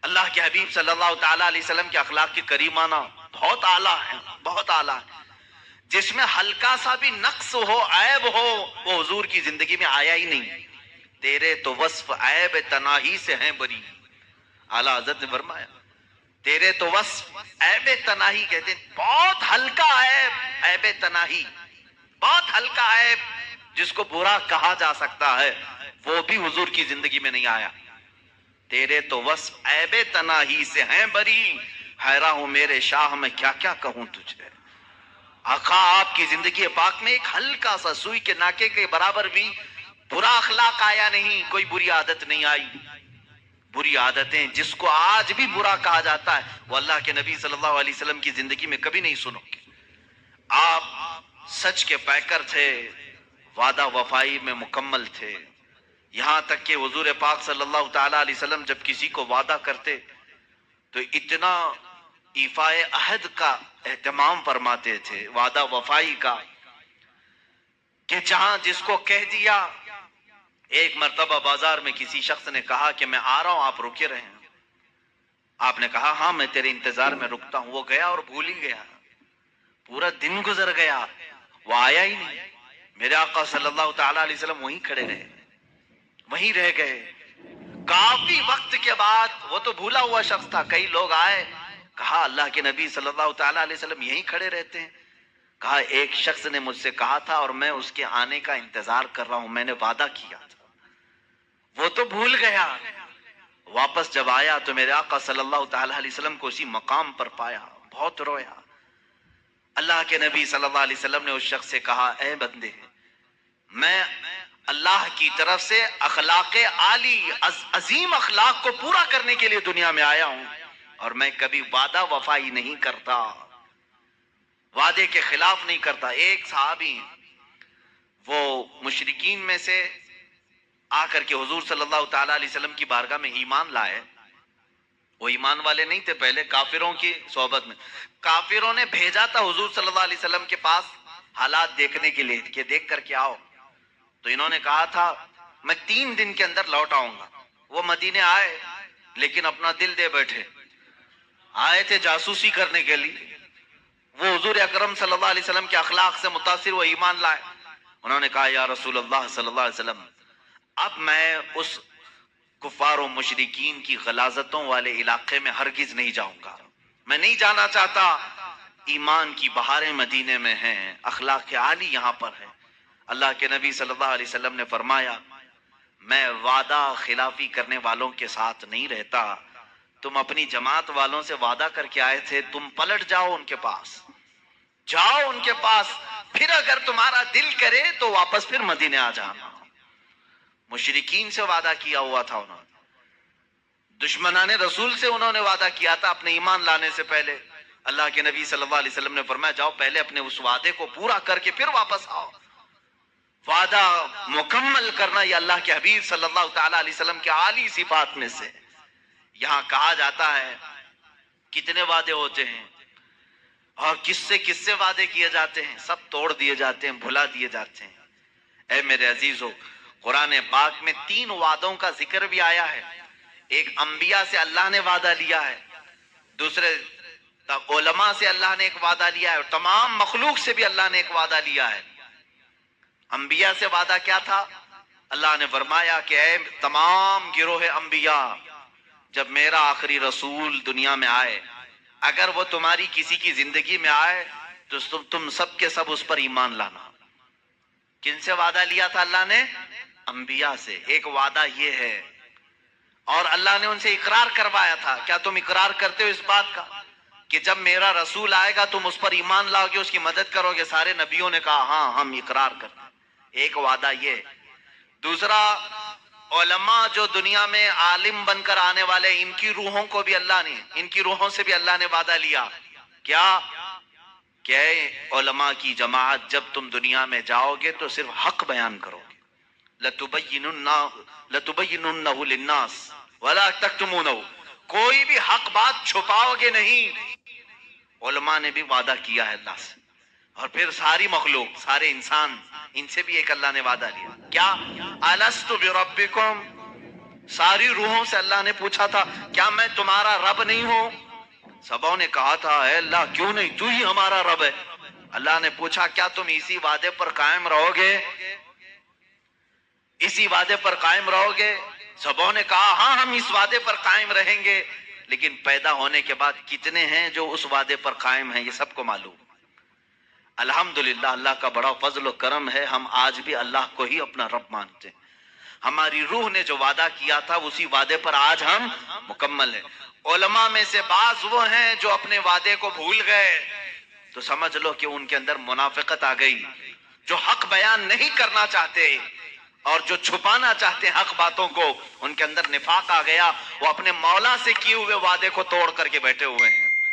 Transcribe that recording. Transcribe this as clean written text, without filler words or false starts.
اللہ کے حبیب صلی اللہ تعالیٰ علیہ وسلم کے اخلاق کی کریمانہ بہت اعلیٰ ہے، بہت اعلیٰ ہے، جس میں ہلکا سا بھی نقص ہو، عیب ہو، وہ حضور کی زندگی میں آیا ہی نہیں۔ تیرے تو وصف عیب تناہی سے ہیں بری، اعلیٰ حضرت نے فرمایا تیرے تو وصف عیب تناہی، کہتے ہیں بہت ہلکا عیب، عیب تناہی، بہت ہلکا عیب جس کو برا کہا جا سکتا ہے، وہ بھی حضور کی زندگی میں نہیں آیا۔ تیرے تو وصف عیب تناہی سے ہیں بری، حیران ہوں میرے شاہ میں کیا کیا کہوں تجھے۔ آقا آپ کی زندگی پاک میں ایک ہلکا سا سوئی کے ناکے کے برابر بھی برا اخلاق آیا نہیں، کوئی بری عادت نہیں آئی۔ بری عادتیں جس کو آج بھی برا کہا جاتا ہے وہ اللہ کے نبی صلی اللہ علیہ وسلم کی زندگی میں کبھی نہیں سنو گے۔ آپ سچ کے پیکر تھے، وعدہ وفائی میں مکمل تھے، یہاں تک کہ حضور پاک صلی اللہ تعالیٰ علیہ وسلم جب کسی کو وعدہ کرتے تو اتنا ایفاء عہد کا اہتمام فرماتے تھے، وعدہ وفائی کا، کہ جہاں جس کو کہہ دیا۔ ایک مرتبہ بازار میں کسی شخص نے کہا کہ میں آ رہا ہوں، آپ رکے رہے ہیں۔ آپ نے کہا ہاں میں تیرے انتظار میں رکتا ہوں۔ وہ گیا اور بھول ہی گیا، پورا دن گزر گیا، وہ آیا ہی نہیں۔ میرے آقا صلی اللہ تعالیٰ علیہ وسلم وہیں کھڑے رہے، وہیں رہ گئے۔ کافی وقت کے بعد، وہ تو بھولا ہوا شخص تھا، کئی لوگ آئے، کہا اللہ کے نبی صلی اللہ تعالیٰ علیہ وسلم یہیں کھڑے رہتے ہیں۔ کہا ایک شخص نے مجھ سے کہا تھا اور میں اس کے آنے کا انتظار کر رہا ہوں، میں نے وعدہ کیا تھا، وہ تو بھول گیا۔ واپس جب آیا تو میرے آقا صلی اللہ تعالیٰ علیہ وسلم کو اسی مقام پر پایا، بہت رویا۔ اللہ کے نبی صلی اللہ علیہ وسلم نے اس شخص سے کہا اے بندے، میں اللہ کی طرف سے اخلاق عالی، عظیم اخلاق کو پورا کرنے کے لیے دنیا میں آیا ہوں، اور میں کبھی وعدہ وفائی نہیں کرتا، وعدے کے خلاف نہیں کرتا۔ ایک صحابی وہ مشرکین میں سے آ کر کے حضور صلی اللہ تعالیٰ علیہ وسلم کی بارگاہ میں ایمان لائے۔ وہ ایمان والے نہیں تھے، پہلے کافروں کی صحبت میں، کافروں نے بھیجا تھا حضور صلی اللہ علیہ وسلم کے پاس حالات دیکھنے کے لیے کہ دیکھ کر کے آؤ۔ تو انہوں نے کہا تھا میں 3 دن کے اندر لوٹ آؤں گا۔ وہ مدینے آئے لیکن اپنا دل دے بیٹھے، آئے تھے جاسوسی کرنے کے لیے۔ وہ حضور اکرم صلی اللہ علیہ وسلم کے اخلاق سے متاثر وہ ایمان لائے۔ انہوں نے کہا یا رسول اللہ صلی اللہ علیہ وسلم، اب میں اس کفار و مشرکین کی غلاظتوں والے علاقے میں ہرگز نہیں جاؤں گا، میں نہیں جانا چاہتا۔ ایمان کی بہاریں مدینے میں ہیں، اخلاق عالی یہاں پر ہے۔ اللہ کے نبی صلی اللہ علیہ وسلم نے فرمایا میں وعدہ خلافی کرنے والوں کے ساتھ نہیں رہتا، تم اپنی جماعت والوں سے وعدہ کر کے آئے تھے، تم پلٹ جاؤ ان کے پاس، جاؤ ان کے پاس، پھر اگر تمہارا دل کرے تو واپس پھر مدینے آ جانا۔ مشرکین سے وعدہ کیا ہوا تھا انہوں نے، دشمنان رسول سے انہوں نے وعدہ کیا تھا اپنے ایمان لانے سے پہلے۔ اللہ کے نبی صلی اللہ علیہ وسلم نے فرمایا جاؤ پہلے اپنے اس وعدے کو پورا کر کے پھر واپس آؤ۔ وعدہ مکمل کرنا یہ اللہ کے حبیب صلی اللہ تعالیٰ علیہ وسلم کے عالی صفات میں سے۔ یہاں کہا جاتا ہے کتنے وعدے ہوتے ہیں اور کس سے وعدے کیے جاتے ہیں، سب توڑ دیے جاتے ہیں، بھلا دیے جاتے ہیں۔ اے میرے عزیزو، قرآن پاک میں 3 وعدوں کا ذکر بھی آیا ہے۔ ایک انبیاء سے اللہ نے وعدہ لیا ہے، دوسرے علماء سے اللہ نے ایک وعدہ لیا ہے، اور تمام مخلوق سے بھی اللہ نے ایک وعدہ لیا ہے۔ انبیاء سے وعدہ کیا تھا؟ اللہ نے فرمایا کہ اے تمام گروہ انبیاء، جب میرا آخری رسول دنیا میں آئے، اگر وہ تمہاری کسی کی زندگی میں آئے تو تم سب کے سب اس پر ایمان لانا۔ کن سے وعدہ لیا تھا اللہ نے؟ انبیاء سے۔ ایک وعدہ یہ ہے، اور اللہ نے ان سے اقرار کروایا تھا، کیا تم اقرار کرتے ہو اس بات کا کہ جب میرا رسول آئے گا تم اس پر ایمان لاؤ گے، اس کی مدد کرو گے؟ سارے نبیوں نے کہا ہاں ہم اقرار کرتے ہیں۔ ایک وعدہ یہ۔ دوسرا، علماء جو دنیا میں عالم بن کر آنے والے، ان کی روحوں کو بھی اللہ نے، ان کی روحوں سے بھی اللہ نے وعدہ لیا، کیا کہ اے علماء کی جماعت جب تم دنیا میں جاؤ گے تو صرف حق بیان کرو گے، لَتُبَيِّنُنَّهُ لِلنَّاسِ وَلَا تَكْتُمُونَهُ، کوئی بھی حق بات چھپاؤ گے نہیں۔ علماء نے بھی وعدہ کیا ہے اللہ سے، اور پھر ساری مخلوق، سارے انسان، ان سے بھی ایک اللہ نے وعدہ لیا، کیا؟ أَلَسْتُ بِرَبِّكُمْ، ساری روحوں سے اللہ نے پوچھا تھا کیا میں تمہارا رب نہیں ہوں؟ سبوں نے کہا تھا اے اللہ کیوں نہیں، تو ہی ہمارا رب ہے۔ اللہ نے پوچھا کیا تم اسی وعدے پر قائم رہو گے؟ اسی وعدے پر قائم رہو گے؟ سبوں نے کہا ہاں ہم اس وعدے پر قائم رہیں گے۔ لیکن پیدا ہونے کے بعد کتنے ہیں جو اس وعدے پر قائم ہیں، یہ سب کو معلوم۔ الحمدللہ اللہ کا بڑا فضل و کرم ہے، ہم آج بھی اللہ کو ہی اپنا رب مانتے ہیں۔ ہماری روح نے جو وعدہ کیا تھا اسی وعدے پر آج ہم مکمل ہیں۔ علماء میں سے بعض وہ ہیں جو اپنے وعدے کو بھول گئے، تو سمجھ لو کہ ان کے اندر منافقت آ گئی۔ جو حق بیان نہیں کرنا چاہتے اور جو چھپانا چاہتے ہیں حق باتوں کو، ان کے اندر نفاق آ گیا، وہ اپنے مولا سے کیے ہوئے وعدے کو توڑ کر کے بیٹھے ہوئے ہیں۔